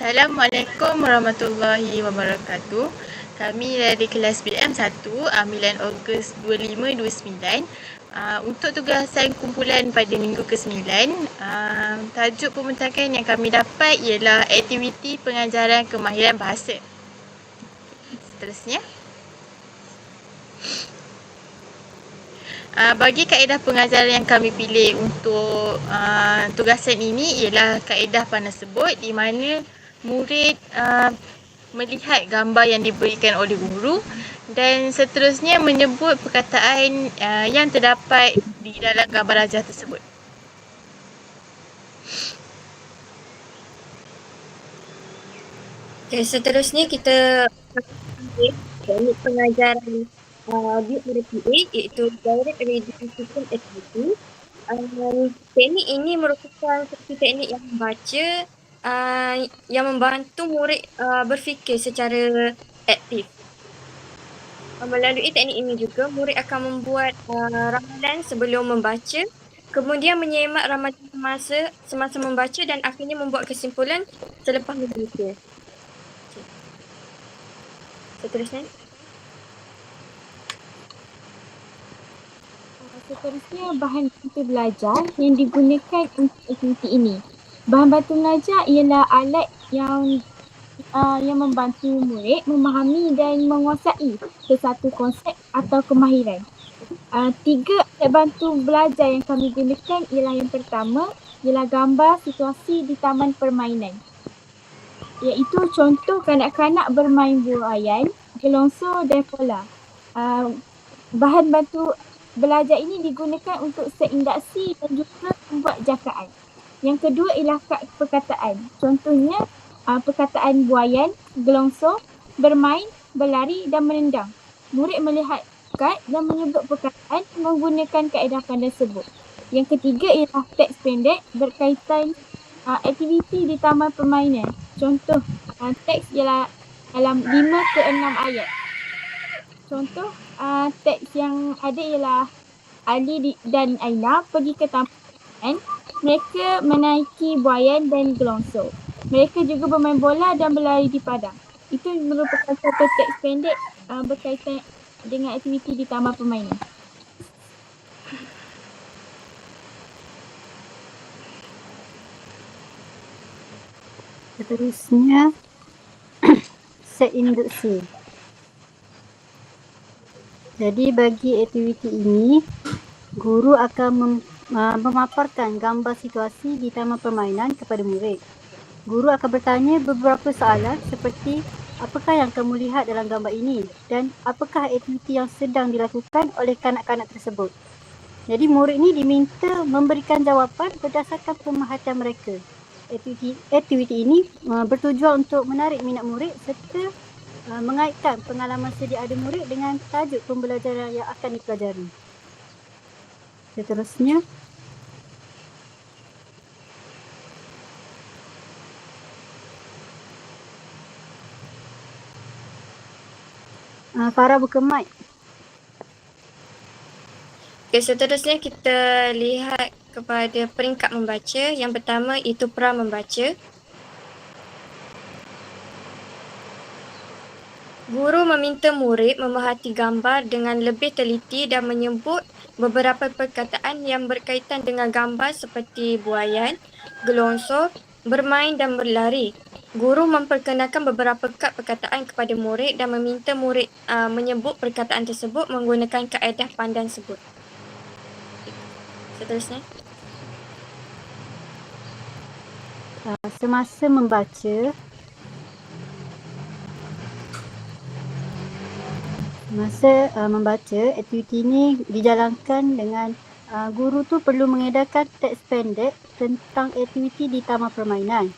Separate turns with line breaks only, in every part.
Assalamualaikum warahmatullahi wabarakatuh. Kami dari kelas BM1, 9 Ogos 2529. Untuk tugasan kumpulan pada minggu ke-9, tajuk pembentakan yang kami dapat ialah aktiviti pengajaran kemahiran bahasa. Seterusnya, bagi kaedah pengajaran yang kami pilih untuk tugasan ini ialah kaedah panas sebut, di mana murid melihat gambar yang diberikan oleh guru dan seterusnya menyebut perkataan yang terdapat di dalam gambar rajah tersebut.
Okay, seterusnya kita teknik pengajaran DRPA iaitu Direct Reading System Activity. Teknik ini merupakan satu teknik yang membaca yang membantu murid berfikir secara aktif. Melalui teknik ini juga, murid akan membuat ramalan sebelum membaca, kemudian menyemak ramalan semasa membaca dan akhirnya membuat kesimpulan selepas membaca. Seterusnya.
Seterusnya, bahan bantu belajar yang digunakan untuk aktiviti ini. Bahan bantu belajar ialah alat yang membantu murid memahami dan menguasai sesuatu konsep atau kemahiran. 3 alat bantu belajar yang kami gunakan ialah yang pertama ialah gambar situasi di taman permainan, iaitu contoh kanak-kanak bermain buaian, gelongso dan bola. Bahan bantu belajar ini digunakan untuk set induksi dan juga membuat jakaan. Yang kedua ialah kad perkataan. Contohnya perkataan buaian, gelongso, bermain, berlari dan menendang. Murid melihat kad dan menyebut perkataan menggunakan kaedah pandai sebut. Yang ketiga ialah teks pendek berkaitan aktiviti di taman permainan. Contoh teks ialah dalam 5 ke 6 ayat. Contoh teks yang ada ialah Ali dan Aina pergi ke taman permainan. Mereka menaiki buaian dan gelongso. Mereka juga bermain bola dan berlari di padang. Itu merupakan satu teks pendek berkaitan dengan aktiviti di taman permainan.
Seterusnya, set induksi. Jadi bagi aktiviti ini, guru akan memaparkan gambar situasi di taman permainan kepada murid. Guru akan bertanya beberapa soalan seperti apakah yang kamu lihat dalam gambar ini dan apakah aktiviti yang sedang dilakukan oleh kanak-kanak tersebut. Jadi murid ini diminta memberikan jawapan berdasarkan pemerhatian mereka. Aktiviti ini bertujuan untuk menarik minat murid serta mengaitkan pengalaman sedia ada murid dengan tajuk pembelajaran yang akan dipelajari. Seterusnya, Farah buka mic.
Okay, seterusnya kita lihat kepada peringkat membaca. Yang pertama itu pra membaca. Guru meminta murid memerhati gambar dengan lebih teliti dan menyebut beberapa perkataan yang berkaitan dengan gambar seperti buaian, gelongso, bermain dan berlari. Guru memperkenalkan beberapa kad perkataan kepada murid dan meminta murid menyebut perkataan tersebut menggunakan kaedah pandai sebut. Seterusnya.
Semasa membaca, aktiviti ini dijalankan dengan guru tu perlu mengedarkan teks pendek tentang aktiviti di taman permainan.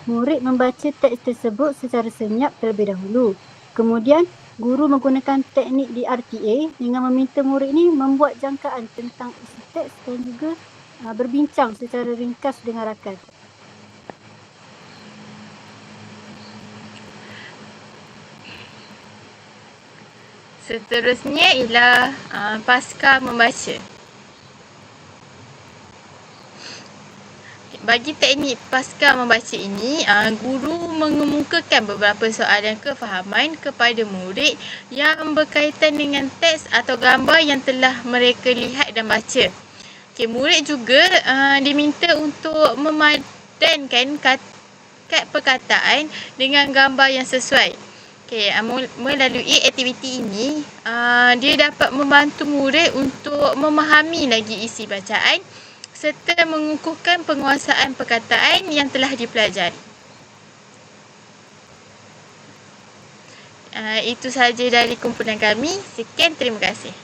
Murid membaca teks tersebut secara senyap terlebih dahulu. Kemudian, guru menggunakan teknik DRPA dengan meminta murid ini membuat jangkaan tentang isi teks dan juga berbincang secara ringkas dengan rakan.
Seterusnya ialah pasca membaca. Bagi teknik pasca membaca ini, guru mengemukakan beberapa soalan kefahaman kepada murid yang berkaitan dengan teks atau gambar yang telah mereka lihat dan baca. Okay, murid juga diminta untuk memadankan kad perkataan dengan gambar yang sesuai. Okay, melalui aktiviti ini, dia dapat membantu murid untuk memahami lagi isi bacaan serta mengukuhkan penguasaan perkataan yang telah dipelajari. Itu sahaja dari kumpulan kami. Sekian, terima kasih.